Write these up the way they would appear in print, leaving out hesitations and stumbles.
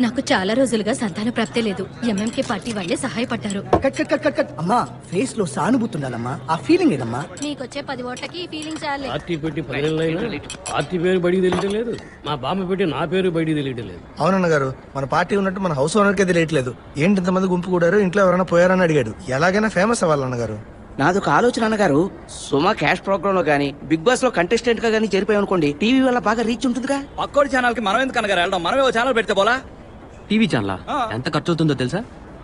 నాకు చాలా రోజులుగా సంతాన ప్రాప్తే లేదు. ఎంఎంకే పార్టీ వాళ్ళే సహాయపడ్డారు. అమ్మా ఫేస్ లో సానుభూతి ఉండాలమ్మా. ఆ ఫీలింగ్ ఏదమ్మా? నీకొచ్చే 10 ఓట్లకి ఈ ఫీలింగ్ చాలే. పార్టీ పెట్టి 10 నెలలైనా పార్టీ పేరు బయటికి తెలియటం లేదు. మా బామ్మ పెట్టి నా పేరు బయటికి తెలియటం లేదు. అవునన్న గారు, మన పార్టీ ఉన్నట్టు మన హౌస్ ఓనర్కే తెలియట్లేదు. ఏంటి ఇంతమంది గుంపు కూడారు, ఇంట్లో ఎవరైనా పోయారని అడిగాడు. ఎలాగైనా ఫేమస్ అవ్వాలన్న గారు. నాదొక ఆలోచన అన్నగారు. సుమా క్యాష్ ప్రోగ్రామ్ లో గానీ, బిగ్ బాస్ లో కంటెస్టెంట్ గా గానీ చేరిపోయాం అనుకోండి, టీవీ వల్ల బాగా రీచ్ ఉంటుందిగా. పక్కోడి ఛానల్ కి మనం ఎందుకు అనగారు వెళ్ళడం? మనమే ఓ ఛానల్ పెడితే పోలా? టీవీ ఛానల్ ఎంత ఖర్చు అవుతుందో తెలుసా?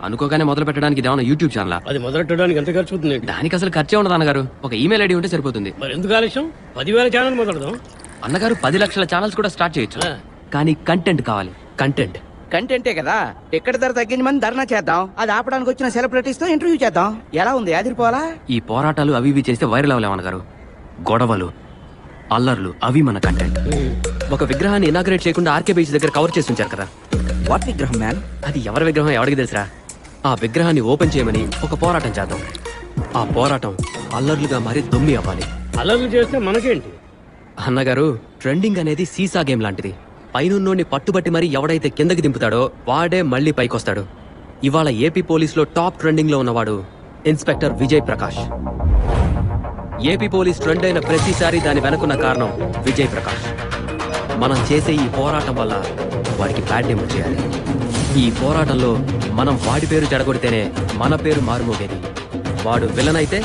అనుకోగానే మొదలు పెట్టడానికి ఇదేమన్నా యూట్యూబ్ ఛానల్? అది మొదలెట్టడానికి ఎంత ఖర్చు అవుతుంది? దానికి అసలు ఖర్చే ఉండదు అన్నగారు. ఒక ఈమెయిల్ ఐడి ఉంటే సరిపోతుంది. మరి ఎందుకు ఆలస్యం? 10,000 ఛానల్ మొదలెడదాం. అన్నగారు 10 లక్షల ఛానల్స్ కూడా స్టార్ట్ చేయొచ్చు. కానీ కంటెంట్ కావాలి. కంటెంట్ కంటెంటే కదా. టికెట్ ధర తగ్గించమని ధర్నా చేద్దాం. అది ఆపడానికి వచ్చిన సెలబ్రిటీస్ తో ఇంటర్వ్యూ చేద్దాం. ఎలా ఉంది? అదిరిపోవాలా? ఈ పోరాటాలు అవి ఇవి చేస్తే వైరల్ అవ్వలేమన్నగారు. గొడవలు అల్లర్లు అవి మన కంటెంట్. ఒక విగ్రహాన్ని ఇనాగ్రేట్ చేయకుండా ఆర్కే బీచ్ దగ్గర కవర్ చేసి ఉంచారు కదా. వాట్ విగ్రహం మ్యాన్? అది ఎవరి విగ్రహం ఎవరికి తెలుసురా? ఆ విగ్రహాన్ని ఓపెన్ చేయమని ఒక పోరాటం చేద్దాం. ఆ పోరాటం అల్లర్లుగా మారి దొమ్మి అవ్వాలి. అల్లర్లు చేస్తే మనకేంటి అన్నగారు? ట్రెండింగ్ అనేది సీసా గేమ్ లాంటిది. పైనున్నోడిని పట్టుబట్టి మరి ఎవడైతే కిందకి దింపుతాడో వాడే మళ్ళీ పైకొస్తాడు. ఇవాళ ఏపీ పోలీసులో టాప్ ట్రెండింగ్ లో ఉన్నవాడు inspector Vijay Prakash. AP police trend అయిన ప్రతిసారి దాని వెనుకున్న కారణం విజయ్ ప్రకాష్. మనం చేసే ఈ పోరాటం వల్ల వాడికి బ్యాడ్ నేమ్ వచ్చేయాలి. ఈ పోరాటంలో మనం వాడి పేరు చెడగొడితేనే మన పేరు మారుమోగేది. వాడు విలన్ అయితే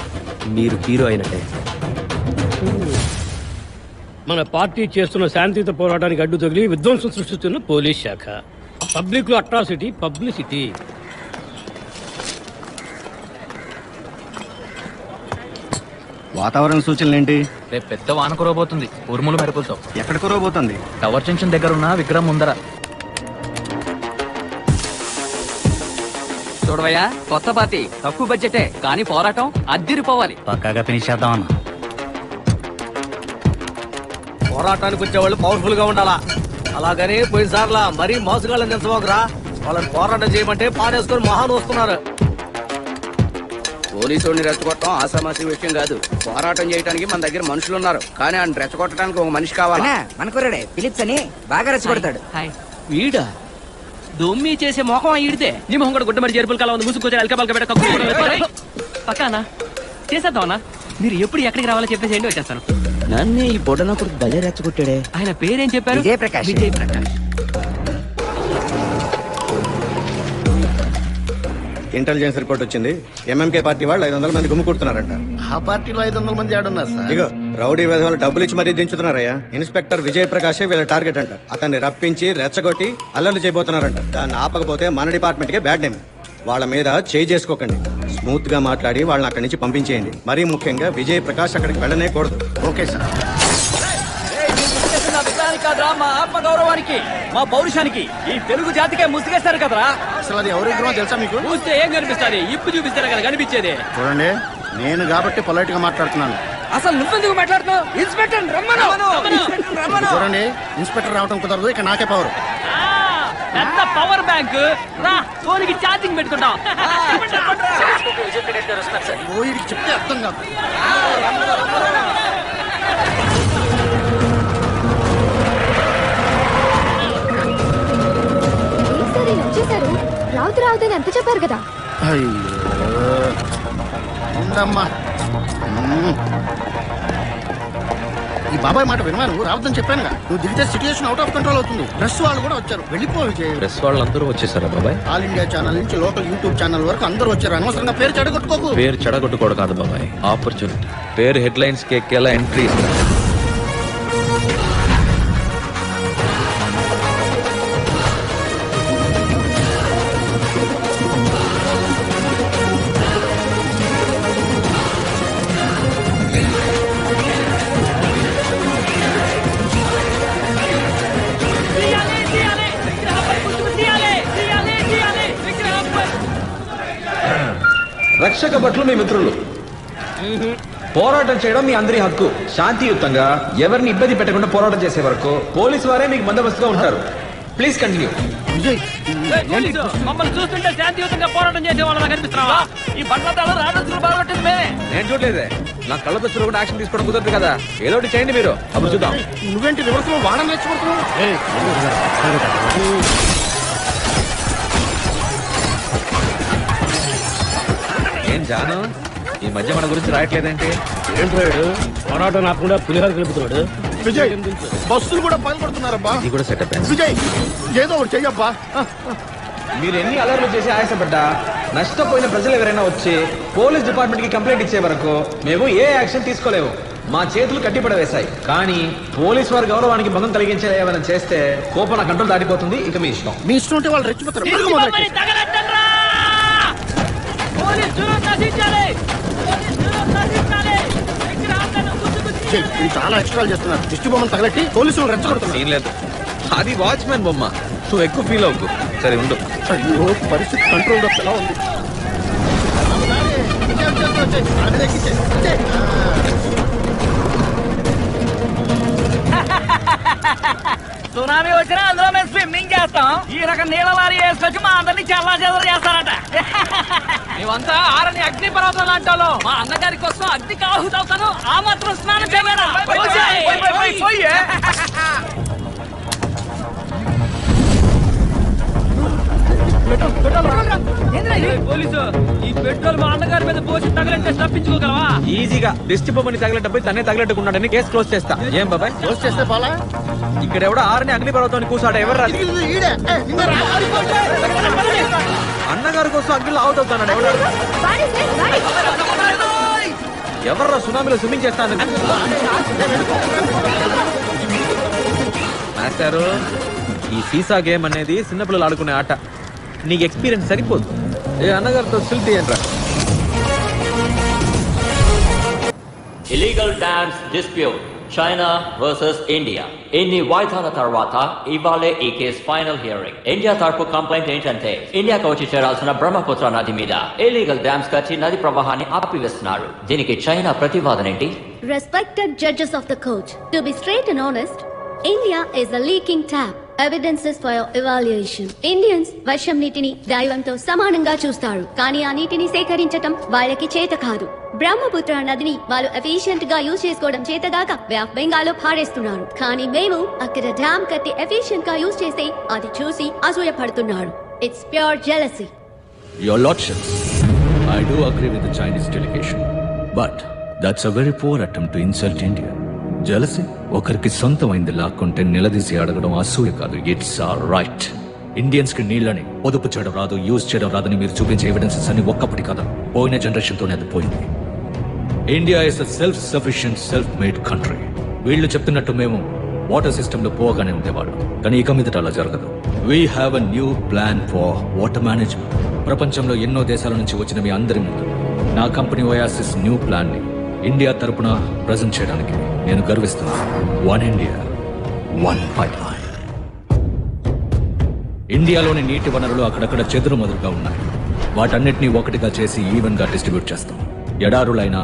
మీరు హీరో అయినట్టే. మన పార్టీ చేస్తున్న శాంతియుత పోరాటానికి అడ్డు తగిలి విధ్వంసం సృష్టిస్తున్న పోలీస్ శాఖ. పబ్లిక్ లో అట్రాసిటీ పబ్లిసిటీ. వాతావరణ సూచనలు ఏంటి? రేపు పెద్ద వాన కురవబోతుంది. ఉరుములు మెరుపులతో. ఎక్కడ కురవబోతుంది? టవర్ జంక్షన్ దగ్గర ఉన్న విగ్రహం ముందర. చూడవయ్యా, కొత్త పార్టీ, తక్కువ బడ్జెటే కానీ పోరాటం అద్దిరిపోవాలి. పక్కాగా ఫినిష్ చేద్దామన్నా. పోరాటానికి వచ్చేవాళ్ళు పవర్ఫుల్ గా ఉండాలా. అలాగని పోయినసార్లా మరీ మోసగాళ్ళని తెలుసుకోకరా. వాళ్ళని పోరాటం చేయమంటే పాడేసుకొని మహాన్ వస్తున్నారు. పోలీసుని రెచ్చగొట్టడం ఆసామాసి విషయం కాదు. పోరాటం చేయడానికి మన దగ్గర మనుషులు ఉన్నారు. కానీ ఆయన రెచ్చగొట్టడానికి ఒక మనిషి కావాలి. మనకురాడే ఫిలిప్స్ అని బాగా రెచ్చగొడతాడు. వీడా దొమ్మి చేసే మొహం ఈడితే నీ మొహం కూడా గుడ్డ మరి జరుపులు కల ఉంది. ముసుకొచ్చి అల్కపల్క పెట్ట పక్కనా చేసేద్దామన్నా. మీరు ఎప్పుడు ఎక్కడికి రావాలో చెప్పేసి ఏంటి వచ్చేస్తాను. నన్నే ఈ బొడనప్పుడు భలే రెచ్చగొట్టాడే. ఆయన పేరేం చెప్పారు? విజయ్ ప్రకాష్. విజయ్ ప్రకాష్. ఇంటెలిజెన్స్ రిపోర్ట్ వచ్చింది. ఎంఎంకే పార్టీ వాళ్ళు 500 మంది గుమ్ముకుంటున్నారంట. ఆ పార్టీలో 500 మంది ఆడున్నారు సార్. ఇగో రౌడీ విధవాళ్ళు డబ్బులు ఇచ్చి మరీ దించుతున్నారయ్యా. ఇన్స్పెక్టర్ విజయ్ ప్రకాశే వీళ్ళ టార్గెట్ అంట. అతన్ని రప్పించి రెచ్చగొట్టి అల్లర్లు చేయబోతున్నారంట. దాన్ని ఆపకపోతే మన డిపార్ట్మెంట్ కే బ్యాడ్ నేమ్. వాళ్ళ మీద చేయి చేసుకోకండి. స్మూత్ గా మాట్లాడి వాళ్ళని అక్కడి నుంచి పంపించేయండి. మరీ ముఖ్యంగా విజయ్ ప్రకాష్ అక్కడికి వెళ్ళనే కూడదు. Okay sir. మా ఆత్మ గౌరవానికి, మా పౌరుషానికి, ఈ తెలుగు జాతికే ముసిగేస్తారు కదరా. అసలు అది ఎవరి విగ్రహం తెలుసా మీకు? చూస్తే ఏం కనిపిస్తుంది? ఇప్పు చూపిస్తారా కదా కనిపించేది. చూడండి, నేను కాబట్టి పొలైట్ గా మాట్లాడుతున్నాను. అసలు నువ్వెందుకు మాట్లాడుతున్నావు? ఇన్స్పెక్టర్ రమ్మను. చూడండి, ఇన్స్పెక్టర్ రావడం కుదరదు. ఇక నాకే పవర్. పెద్ద పవర్ బ్యాంక్ రా, ఫోన్కి ఛార్జింగ్ పెట్టుకుంటాం. చెప్తే అర్థం కాదు. రావుతని ఎంత చెప్పారు కదా. ఉండమ్మా, ఈ బాబాయ్ మాట వినవాను. రావద్దని చెప్పానుగా. నువ్వు దిగితే సిచ్యుయేషన్ అవుట్ ఆఫ్ కంట్రోల్ అవుతుంది. ప్రెస్ వాళ్ళు కూడా వచ్చారు. వెళ్ళిపో విజయ్. ప్రెస్ వాళ్ళందరూ వచ్చేసారా బాబాయ్? ఆల్ ఇండియా ఛానల్ నుంచి లోకల్ యూట్యూబ్ ఛానల్ వరకు అందరూ వచ్చారు. అనవసరంగా పేరు చెడగొట్టుకోకు. పేరు చెడగొట్టుకోవడం కాదు బాబాయ్, ఆపర్చునిటీ. పేరు హెడ్లైన్స్ కి ఎక్కేలా ఎంట్రీ ఇస్తారు. రక్షక భటులు మీ మిత్రులు. పోరాటం చేయడం మీ అందరి హక్కు. శాంతియుతంగా ఎవరిని ఇబ్బంది పెట్టకుండా పోరాటం చేసే వరకు పోలీసు వారే మీకు బందోబస్తుగా ఉంటారు. Please continue. మమ్మల్ని చూస్తుంటే శాంతియుతంగా పోరాటం చేసే వాళ్ళ కనిపిస్తున్నావా? ఈ బండ్లతాలు రాజులు బాగొట్టింది. నేను చూడలేదే. నా కళ్ళతో చూడకుండా యాక్షన్ తీసుకోవడం కుదరదు కదా. ఏదో ఒకటి చేయండి మీరు. అప్పుడు చూద్దాం. నువ్వేంటి రివర్స్ లో వాడని రెచ్చగొడుతున్నావు? జాను ఈ మధ్య మన గురించి రాయట్లేదేంటి? ఏంట్రాడు పోరాటం నాకుండా పులిహోర కలుపుతున్నాడు. విజయ్ బస్సులు కూడా పగలగొడుతున్నారబ్బా. ఇది కూడా సెటప్. విజయ్ ఏదో ఒకటి చెయ్యబ్బా. మీరు ఎన్ని అలర్లు చేసి ఆయాసపడ్డా నష్టపోయిన ప్రజలు ఎవరైనా వచ్చి పోలీస్ డిపార్ట్మెంట్ కి కంప్లైంట్ ఇచ్చే వరకు మేము ఏ యాక్షన్ తీసుకోలేము. మా చేతులు కట్టిపడవేశాయి. కానీ పోలీస్ వారి గౌరవానికి భంగం కలిగించేలా ఏమైనా చేస్తే కోపం నా కంట్రోల్ దాటిపోతుంది. ఇక మీ ఇష్టం. మీ ఇష్టం ఉంటే వాళ్ళు రెచ్చిపోతారు. చాలా ఎక్స్ట్రా చేస్తున్నారు. దిష్టి బొమ్మను తగలట్టి పోలీసులు రెచ్చగొడుతున్నారు. ఏం లేదు, అది వాచ్మెన్ బొమ్మ. నువ్వు ఎక్కువ ఫీల్ అవ్వకు. సరే ఉండు. అయ్యో పరిస్థితి కంట్రోల్ ఎలా ఉంది. సునామీ వచ్చినా అందులో మేము స్విమ్మింగ్ చేస్తాం. ఈ రకం నీళ్ళ లారీ వేసుకొచ్చి మా అందరినీ చల్లా చెదరు చేస్తారట. మేమంతా ఆరని అగ్ని పర్వతం లాంటి మా అన్నగారి కోసం అగ్ని కాహుతవుతాను. ఆ మాత్రం స్నానం చేయలేరా? పోలీసు ఈ పెట్రోల్ మా అన్నగారి మీద పోసి తగలంటే తప్పించుకోగలవా? ఈజీగా దిష్టి బొమ్మని తగలటప్పుడు తనే తగలట్టుకున్నాడని కేసు క్లోజ్ చేస్తా. ఏం బాబాయ్? క్లోజ్ చేస్తే పోలా? ఇక్కడ ఎవడో ఆరని అగ్ని పర్వతాన్ని కూసాడు. ఎవరు రాదు. అన్నగారి కోసం అగ్నిలో అవుతున్నాడు. ఎవర్రా సునామీలో స్విమ్మింగ్ చేస్తాను? మాస్టారు, ఈ సీసా గేమ్ అనేది చిన్నపిల్లలు ఆడుకునే ఆట. నీకు ఎక్స్పీరియన్స్ సరిపోదు. ఏ అన్నగారితో సిల్ తీయండి రా. Illegal dams dispute China versus India. ఇన్ని వాయిదాల తర్వాత ఇవాళే ఈ కేస్ ఫైనల్ హియరింగ్. ఇండియా తరపు కంప్లైంట్ ఏంటంటే ఇండియాకు వచ్చి చేరాల్సిన బ్రహ్మపుత్ర నది మీద ఇల్లీగల్ డ్యామ్స్ కట్టి నది ప్రవాహాన్ని ఆపివేస్తున్నారు. దీనికి చైనా ప్రతివాదన ఏంటి? Respected judges of the court, to be straight and honest, India is a leaking tap. Evidences for your evaluation. Indians వర్షం నీటిని దైవంతో సమానంగా చూస్తారు, కానీ ఆ నీటిని సేకరించటం వాళ్ళకి చేత కాదు. బ్రహ్మపుత్ర నదిని వాళ్ళు ఎఫిషియెంట్ గా యూజ్ చేసుకోవడం చేతగాక వే ఆఫ్ బెంగాల్లో పారేస్తున్నారు. కానీ మేము అక్కడ డ్యామ్ కట్టి ఎఫిషియెంట్ గా యూజ్ చేస్తే అది చూసి అసూయ పడుతున్నారు. It's pure jealousy. Your Lordships, I do agree with the Chinese delegation, but that's a very poor attempt to insult India. Jealousy? ఒకరికి సొంతమైంది లాక్కుంటే నిలదీసి అడగడం అసూయ కాదు. It's all right. ఇండియన్స్ కి నీళ్ళని పొదుపు చేయడం రాదు, యూజ్ చేయడం రాదని మీరు చూపించే ఎవిడెన్సెస్ అన్ని ఒక్కప్పటి కదా, పోయిన జనరేషన్ తోనే అది పోయింది. India is a self sufficient self made country. వీళ్ళు చెప్తున్నట్టు మేము వాటర్ సిస్టమ్ లో పోగానే ఉండేవాడు, కానీ ఇక మీదట అలా జరగదు. We have a new plan for water management. ప్రపంచంలో ఎన్నో దేశాల నుంచి వచ్చిన మీ అందరి ముందు నా కంపెనీ ఒయాసిస్ న్యూ ప్లాన్ ని ఇండియా తరపున ప్రజెంట్ చేయడానికి నేను గర్విస్తున్నాను. One India, one pipeline. ఇండియాలోని నీటి వనరులు అక్కడక్కడ చెదురుమదురుగా ఉన్నాయి. వాటన్నిటినీ ఒకటిగా చేసి ఈవెన్ గా డిస్ట్రిబ్యూట్ చేస్తాం. ఎడారులైనా,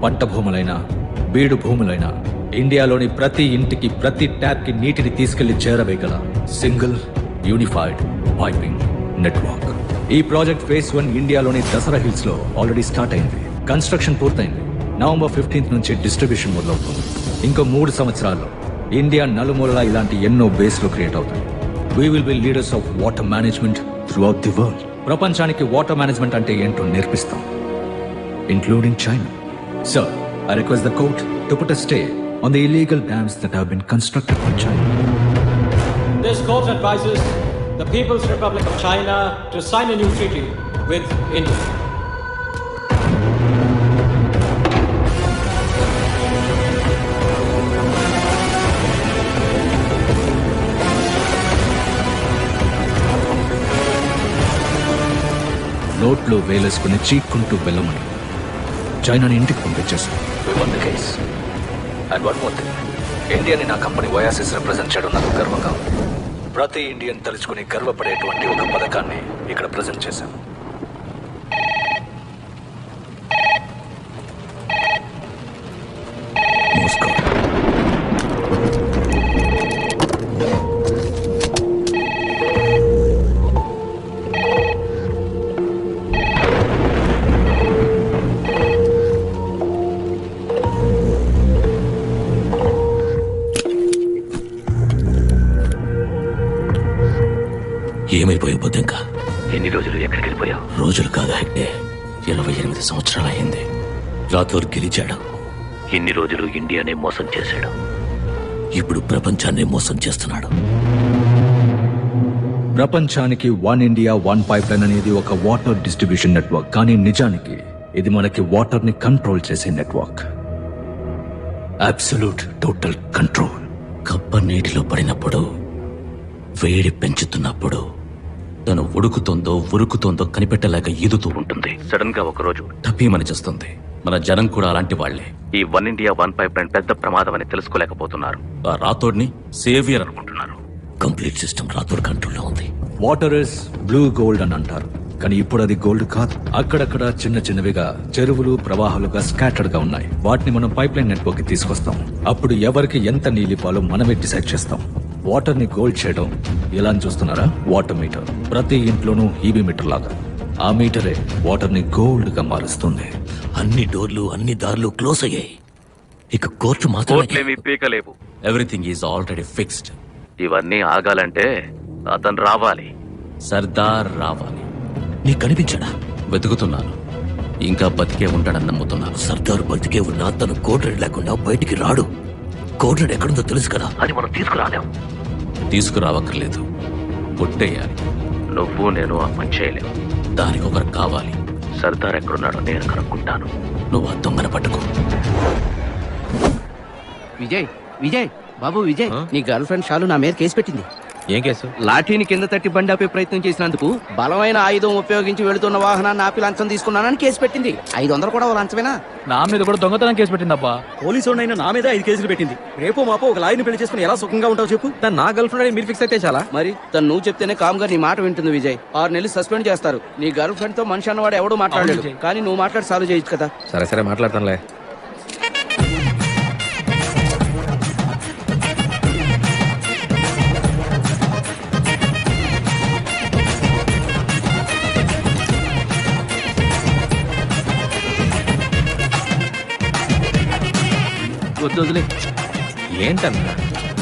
పంట భూములైనా, బీడు భూములైనా ఇండియాలోని ప్రతి ఇంటికి, ప్రతి ట్యాప్ కి నీటిని తీసుకెళ్లి చేరవేయగల సింగిల్ యూనిఫైడ్ పైపింగ్ నెట్వర్క్. ఈ ప్రాజెక్ట్ ఫేజ్ 1 ఇండియాలోని దసరా హిల్స్ లో ఆల్రెడీ స్టార్ట్ అయింది. కన్స్ట్రక్షన్ పూర్తయింది. నవంబర్ 15th నుంచి డిస్ట్రిబ్యూషన్ మొదలవుతుంది. ఇంకో 3 సంవత్సరాల్లో ఇండియా నలుమూలలా ఇలాంటి ఎన్నో బేస్లు క్రియేట్ అవుతాయి. We will be leaders of water management throughout the world. ప్రపంచానికి వాటర్ మేనేజ్మెంట్ అంటే ఏంటో నేర్పిస్తాం, including China. Sir, I request the court to put a stay on the illegal dams that have been constructed by China. This court advises the People's Republic of China to sign a new treaty with India. నోట్లో వేలేసుకుని చీక్కుంటూ వెళ్ళమని చైనాని ఇంటికి పంపించేస్తాం. Case and one more thing, ఇండియాని నా company oasis represent చేయడం నాకు గర్వంగా ఉంది. ప్రతి ఇండియన్ తలుచుకుని గర్వపడేటువంటి ఒక పథకాన్ని ఇక్కడ ప్రజెంట్ చేశాం. మోస్కో. ఏమైపోయావు బొద్దింక? ఎన్ని రోజులు ఎక్కడికి వెళ్ళిపోయావు? రోజులు కాదు హెగ్డే, 28 సంవత్సరాలయ్యింది. రాథోర్ గెలిచాడు. ఇన్ని రోజులు ఇండియానే మోసం చేశాడు. ఇప్పుడు ప్రపంచాన్నే మోసం చేస్తున్నాడు. ప్రపంచానికి one India one pipe line అనేది ఒక వాటర్ డిస్ట్రిబ్యూషన్ నెట్వర్క్. కానీ నిజానికి ఇది మనకి వాటర్ ని కంట్రోల్ చేసే నెట్వర్క్. Absolute total control. కప్ప నీటిలో పడినప్పుడు, వేడి పెంచుతున్నప్పుడు తను ఉరుకుతోందో కనిపెట్టలేక ఈదుతూ ఉంటుంది. సడన్ గా ఒకరోజు టపీమని చేస్తుంది. మన జనం కూడా అలాంటి వాళ్లే. ఈ one India one pipe line పెద్ద ప్రమాదం అని తెలుసుకోలేకపోతున్నారు. ఆ రాథోడ్ని సేవియర్ అనుకుంటున్నారు. కంప్లీట్ సిస్టమ్ రాథోడ్ కంట్రోల్లో ఉంది. వాటర్ ఇస్ బ్లూ గోల్డ్ అని అంటారు, కానీ ఇప్పుడు అది గోల్డ్ కాదు. అక్కడక్కడ చిన్న చిన్నవిగా చెరువులు ప్రవాహాలుగా స్కాటర్డ్ గా ఉన్నాయి. వాటిని మనం పైప్ లైన్ నెట్వర్క్ కి తీసుకొస్తాం. అప్పుడు ఎవరికి ఎంత నీళ్ళిపాలో మనమే డిసైడ్ చేస్తాం. వాటర్ ని గోల్డ్ చేయడం ఎలా అని చూస్తున్నారా? Water metre. ప్రతి ఇంట్లోనూ ఈబీ మీటర్ లాగా ఆ మీటరే వాటర్ ని గోల్డ్ గా మారుస్తుంది. అన్ని డోర్లు అన్ని దారులు క్లోజ్ అయ్యాయి. ఇక కోర్టు మాత్రమే పీకలేవు. Everything is already fixed. ఇవన్నీ ఆగాలంటే అతను రావాలి. సర్దార్ రావాలి. నీకు కనిపించాడా? వెతుకుతున్నాను. ఇంకా బతికే ఉంటాడని నమ్ముతున్నాను. సర్దార్ బతికే ఉన్నా తను కోటరెడ్ లేకుండా బయటికి రాడు. కోటరెడ్ ఎక్కడుందో తెలుసు కదా, అది మనం తీసుకురాలేం. తీసుకురావక్కర్లేదు, పుట్టేయాలి. నువ్వు నేను ఆ పని చేయలేవు. దానికి ఒకరు కావాలి. సర్దార్ ఎక్కడున్నాడో నేను కనుక్కుంటాను. నువ్వు ఆ దొంగన పట్టుకో. విజయ్ బాబు విజయ్, నీ గర్ల్ ఫ్రెండ్ షాలు నా మీద కేసు పెట్టింది. ఏం కేసు? లాఠీని కింద తట్టి బండి ఆపే ప్రయత్నం చేసినందుకు బలమైన ఆయుధం ఉపయోగించి వెళుతున్న వాహనాన్ని ఆపి లంచం తీసుకున్నానని కేసు పెట్టింది. 500 కూడా లంచమేనా? నా మీద కూడా దొంగతనం కేసు పెట్టిందబ్బా. పోలీసు నా మీద 5 కేసులు పెట్టింది. రేపో మాపో ఒక లాయర్ని పెళ్లి చేసుకుని ఎలా సుఖంగా ఉంటావు చెప్పు. తను నా గర్ల్ ఫ్రెండ్ మీరు ఫిక్స్ అయితే చాలా. మరి తను నువ్వు చెప్తేనే కామ్గా నీ మాట వింటుంది విజయ్. 6 నెలలు సస్పెండ్ చేస్తారు. నీ గర్ల్ ఫ్రెండ్ తో మనిషి అన్నవాడు ఎవడూ మాట్లాడలేదు, కానీ నువ్వు మాట్లాడి సాల్వ్ చేయొచ్చు కదా. సరే మాట్లాడతానులే. వద్దులే. ఏంటన్నా?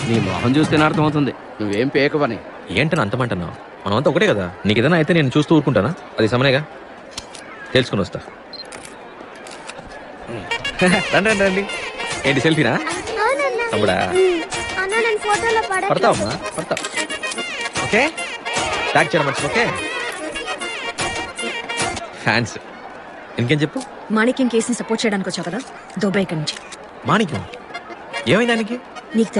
నీ మొహం చూస్తేనే అర్థమవుతుంది నువ్వేం పేకవని. ఏంటని అంతమంటున్నావు? మనమంతా ఒకటే కదా. నీకు ఏదైనా అయితే నేను చూస్తూ ఊరుకుంటానా? అది సమనేగా, తెలుసుకుని వస్తా. రండి. ఏంటి సెల్ఫీనా? తమ్ముడా పడతావమ్మా, పడతావు. ఓకే, ట్యాగ్ చేయడం మంచిది. Okay, fans. ఇంకేం చెప్పు. మాణిక్యం కేసుని సపోర్ట్ చేయడానికి వచ్చావు కదా, దుబాయ్ ఇక్కడి నుంచి. మాణిక్యం ఏమైంది దానికి? నీకు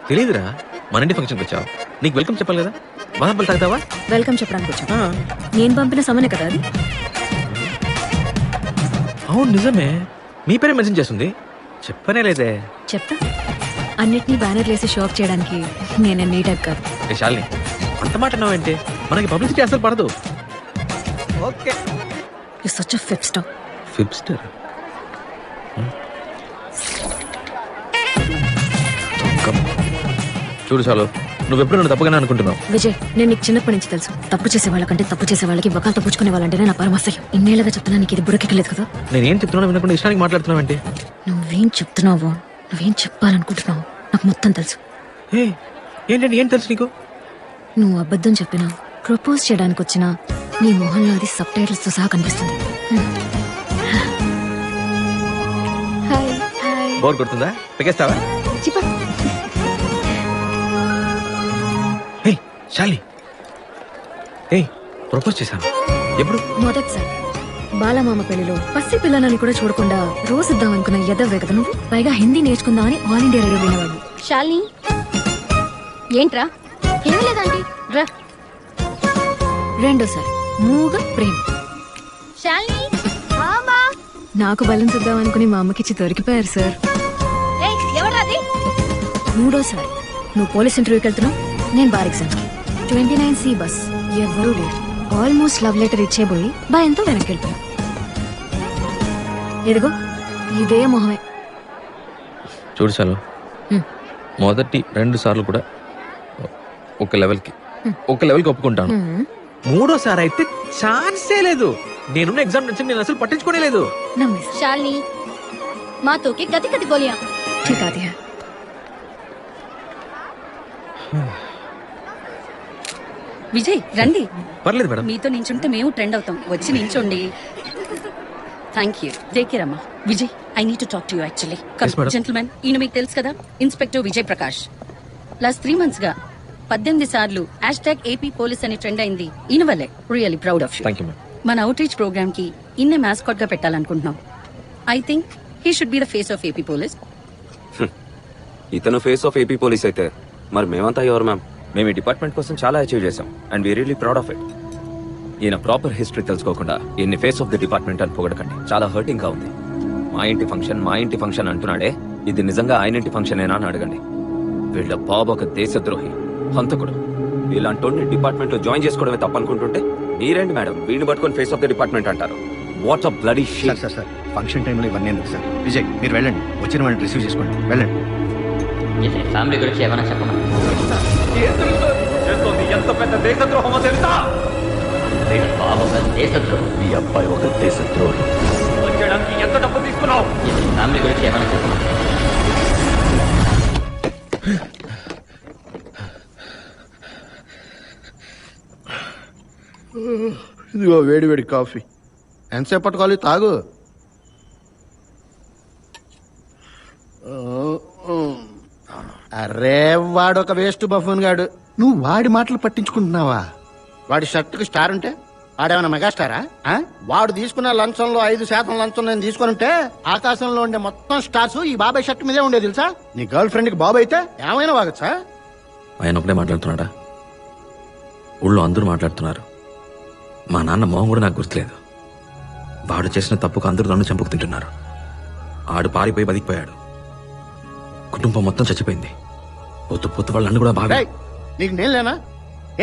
తెలీదురా. మన ఇంటి ఫంక్షన్కి వచ్చావు, నీకు వెల్కమ్ చెప్పాలి కదా. బాధపలు తాగుతావా? వెల్కమ్ చెప్పడానికి వచ్చా. నేను పంపిన సమనే కదా అది. అవును నిజమే, మీ పేరే మెన్షన్ చేస్తుంది. చెప్పనే లేదే. చెప్తా. అన్నిటినీ బ్యానర్ వేసి షాక్ చేయడానికి నేను నీ టైప్ కాదు. శాలిని, అంత మాట అన్నావేంటి? మనకి పబ్లిసిటీ అసలు పడదు. Okay, you such a hipster. Hipster? చూడు చాలు, నువ్వెప్పుడు నన్ను తప్పుగానే అనుకుంటున్నావు. విజయ్, నేను నీకు చిన్నప్పటి నుంచి తెలుసు. తప్పు చేసే వాళ్ళకంటే తప్పు చేసే వాళ్ళకి వకాలు తప్పుచుకునే వాళ్ళంటేనే నా పరమసహ్యం. ఇన్నేళ్ళగా చెప్తున్నా నీకు ఇది బుర్రకెక్కలేదు కదా. నేనేం చెప్తున్నా వినకుండా ఇష్టానికి మాట్లాడుతున్నావంటే? నువ్వేం చెప్తున్నావో, నువ్వేం చెప్పాలనుకుంటున్నావు నాకు మొత్తం తెలుసు. ఏంటంటే ఏం తెలుసు నీకు? నువ్వు అబద్ధం చెప్పినా, ప్రపోజ్ చేయడానికి వచ్చినా నీ మొహంలో అది సబ్ టైటిల్స్ తో సహా కనిపిస్తుంది. బోర్ కొడుతుందా? పెకేస్తావా? శాలి, ప్రపోజ్ చేశాను. ఎప్పుడు? మొదటిసారి బాలమామ పెళ్లిలో పసి పిల్లలని కూడా చూడకుండా రోజుద్దాం అనుకున్న ఎదవే కదా నువ్వు. పైగా హిందీ నేర్చుకుందామని ఆల్ ఇండియా రేడియో వినేవాడు. శాలిని, ఏంట్రా? ఏమీ లేదండి, రా. రెండోసారి మూగ ప్రేమ. శాలిని, నాకు బలం చూద్దాం అనుకుని మా అమ్మకిచ్చి దొరికిపోయారు సార్. ఎవరాది? మూడోసారి నువ్వు పోలీస్ ఇంటర్వ్యూకి వెళ్తున్నావు, నేను బార్ ఎగ్జామ్ కి. 29C బస్, ఎవరూ లేరు. ఆల్మోస్ట్ లవ్ లెటర్ ఇచ్చేబోయి భయంతో వెనక్కి వెళ్ళిపోయాం. ఇదిగో ఇదే మొహమే. చూడు చాలు, మొదటి 2 సార్లు కూడా ఒక లెవెల్కి ఒప్పుకుంటాను. మూడోసారి అయితే ఛాన్సే లేదు. నేనున్న ఎగ్జామ్ నుంచి నేను అసలు పట్టించుకోనే లేదు. శాలిని, మాతోకి గతి గతి బోలియా. విజయ్ రండి. పర్లేదు మేడం. మీతో నించుంటే మేము ట్రెండ్ అవుతాం. వచ్చి నించోండి. Thank you. టేక్ కేర్ అమ్మా. Vijay, I need to talk to you actually. Yes, madam. Gentlemen, ఈయన మీకు తెలుసు కదా, inspector Vijay Prakash. Last 3 months గా 18 సార్లు #AP పోలీస్ అని ట్రెండ్ అయింది ఈయన వల్లే. Really proud of you. Thank you ma'am. మన అవుట్ రీచ్ ప్రోగ్రామ్ కి ఇన్నే మాస్కాట్ గా పెట్టాలనుకుంటున్నాం. I think he should be the face of AP police. ఇతను ఫేస్ ఆఫ్ ఏపీ పోలీస్ అయితే మరి మేమంతా ఎవరు మ్యామ్? మేము ఈ డిపార్ట్మెంట్ కోసం చాలా అచీవ్ చేశాం and we really proud of it. ఈయన ప్రాపర్ హిస్టరీ తెలుసుకోకుండా ఈయన్ని ఫేస్ ఆఫ్ ది డిపార్ట్మెంట్ అని పొగడకండి. చాలా హర్టింగ్ గా ఉంది. మా ఇంటి ఫంక్షన్ అంటున్నాడే, ఇది నిజంగా ఆయన ఇంటి ఫంక్షన్ ఏనా అని అడగండి. వీళ్ళ బాబు ఒక దేశద్రోహి, హంతకుడు. ఇలాంటి డిపార్ట్మెంట్ లో జాయిన్ చేసుకోవడమే తప్పనుకుంటుంటే మీరేంటి మేడం వీడిని పట్టుకొని ఫేస్ ఆఫ్ ది డిపార్ట్మెంట్ అంటారు? What's a bloody shit. Sir function టైంలో ఇవన్నీ ఎందుకు సార్? విజయ్, మీరు వెళ్ళండి, వచ్చిన వాళ్ళని రిసీవ్ చేసుకోండి, వెళ్ళండి. ఫ్యామిలీ గురించి ఏమైనా చెప్పమా? ఎంత పెద్ద దేశద్రోహమో తెలుసా? బాబు ఒక దేశద్రోహి. ఈ అబ్బాయి ఒక దేశద్రోహి. చేయడానికి ఎంత డబ్బు తీసుకున్నావు? ఫ్యామిలీ గురించి ఏమైనా చెప్పమా? ఇదిగో వేడి వేడి కాఫీ. ఎంతసేపు పట్టుకోవాలి? తాగు. అరే వాడొక వేస్ట్ బఫూన్ గాడు. నువ్వు వాడి మాటలు పట్టించుకుంటున్నావా? వాడి షర్టుకి స్టార్ ఉంటే వాడేమైనా మెగాస్టారా? వాడు తీసుకున్న లంచంలో 5% లంచం నేను తీసుకుని ఉంటే ఆకాశంలో ఉండే మొత్తం స్టార్స్ ఈ బాబాయ్ షర్ట్ మీదే ఉండే తెలుసా? నీ గర్ల్ ఫ్రెండ్ కి బాబు అయితే ఏమైనా వాగచ్చా? ఆయన ఒకటే మాట్లాడుతున్నాడా? ఊళ్ళో అందరూ మాట్లాడుతున్నారు. మా నాన్న మొహం కూడా నాకు గుర్తులేదు. వాడు చేసిన తప్పుకు అందరూ నన్ను చంపుకు తింటున్నారు. ఆడు పారిపోయి బతికిపోయాడు. కుటుంబం మొత్తం చచ్చిపోయింది. పొత్తు వాళ్ళు నన్ను కూడా బాగా. నీకు నేను లేనా?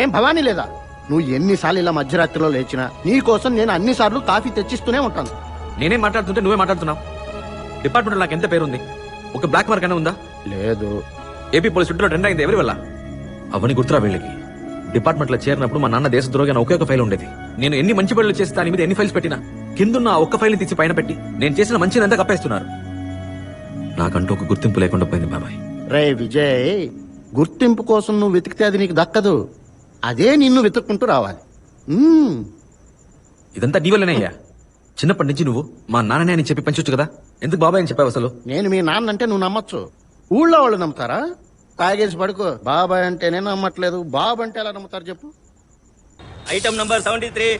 ఏం భవానీ లేదా? నువ్వు ఎన్నిసార్లు ఇలా మధ్యరాత్రిలో లేచినా నీ కోసం నేను అన్నిసార్లు కాఫీ తెచ్చిస్తూనే ఉంటాను. నేనేం మాట్లాడుతుంటే నువ్వే మాట్లాడుతున్నావు. డిపార్ట్మెంట్ నాకు ఎంత పేరుంది? ఒక బ్లాక్ మార్క్ అయినా ఉందా? లేదు. ఏపీ పోలీస్ చుట్టూ ట్రెండ్ అయింది ఎవరి వల్ల? అవన్నీ గుర్తురా వీళ్ళకి. డిపార్ట్మెంట్ లో చేరినప్పుడు మా నాన్న దేశద్రోహి అని ఒకే ఒక ఫైల్ ఉండేది. నేను ఎన్ని మంచి పనులు చేస్తే దాని మీద ఎన్ని ఫైల్స్ పెట్టినా కిందున్న ఆ ఒక్క ఫైల్ తీసి పైన పెట్టి నేను చేసిన మంచినంతా కప్పేస్తున్నారు. నాకంటూ ఒక గుర్తింపు లేకుండా పోయింది బాబాయ్. రే విజయ్, గుర్తింపు కోసం నువ్వు వెతికితే అది నీకు దక్కదు. అదే నిన్ను వెతుక్కుంటూ రావాలి. ఇదంతా నీ వల్లనే అయ్యా. చిన్నప్పటి నుంచి నువ్వు మా నాన్ననే అని చెప్పి పెంచొచ్చు కదా, ఎందుకు బాబాయ్ అని చెప్పావు అసలు? నేను మీ నాన్న అంటే నువ్వు నమ్మొచ్చు, ఊళ్ళో వాళ్ళు నమ్ముతారా? తాగేసి పడుకో. బాబాయ్ అంటేనే నమ్మట్లేదు, బాబు అంటే ఎలా నమ్ముతారు చెప్పు? Item number 73,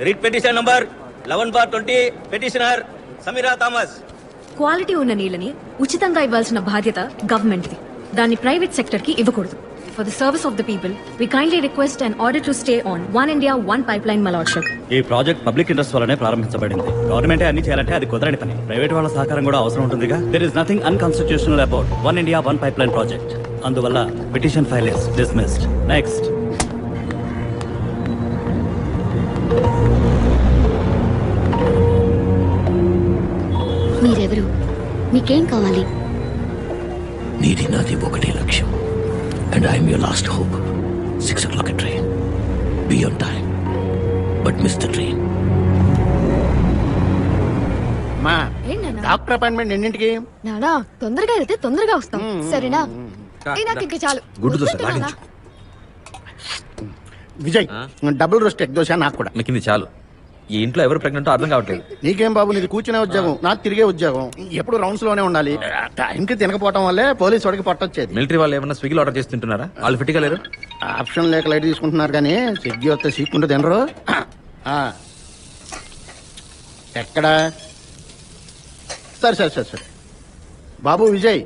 writ petition number 11/20, petitioner Sameera Thomas. Quality ఉన్న నీళ్ళని ఉచితంగా ఇవ్వాల్సిన బాధ్యత గవర్నమెంట్ది. దాన్ని ప్రైవేట్ సెక్టర్ కి ఇవ్వకూడదు. For the service of the people we kindly request and order to stay on one India one pipeline మలాడ్షిప్. ఈ ప్రాజెక్ట్ పబ్లిక్ ఇంట్రెస్ట్ వల్లనే ప్రారంభించబడింది. గవర్నమెంటే అన్ని చేయాలంటే అది కుదరని పని. ప్రైవేట్ వాళ్ళ సహకారం కూడా అవసరం ఉంటుందిగా. There is nothing unconstitutional about one India one pipeline project. అందువల్ల petition file is dismissed. Next. మీరెవరు? మీకేం కావాలి? నీది నాది ఒకటే లక్ష్యం. And I'm your last hope. 6 o'clock train. Be on time but miss the train. మా డాక్టర్ అపాయింట్మెంట్ ఎన్నింటికి? నానా తొందరగా వెళ్తే తొందరగా వస్తాం, సరేనా? నాకు ఇంక చాలు. గుడ్డు దోశ లాగించు. Vijay, double roast egg dosa నాకు కూడా. మీకు చాలు. ఈ ఇంట్లో ఎవరు ప్రెగ్నెంట్ అర్థం కావట్లేదు. నీకేం బాబు, నీది కూర్చునే ఉద్యోగం, నాకు తిరిగే ఉద్యోగం. ఎప్పుడు రౌండ్స్ లోనే ఉండాలి. టైంకి తినకపోవడం వల్లే పోలీసు వాడికి పట్టొచ్చేది. మిలిటరీ వాళ్ళు ఏమన్నా స్విగ్గీలో ఆర్డర్ చేసి తింటున్నారా? వాళ్ళు ఫిట్గా లేరు. ఆప్షన్ లేక లైట్ తీసుకుంటున్నారు కానీ స్విగ్గీ వస్తే సీక్కుంటూ తినరు. ఎక్కడా? సరే సరే సరే సరే బాబు విజయ్,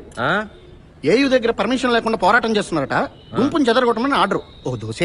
ఏయూ దగ్గర పర్మిషన్ లేకుండా పోరాటం చేస్తున్నారట. గుంపుని చెదరగొట్టమని ఆర్డర్. ఓ దోశ.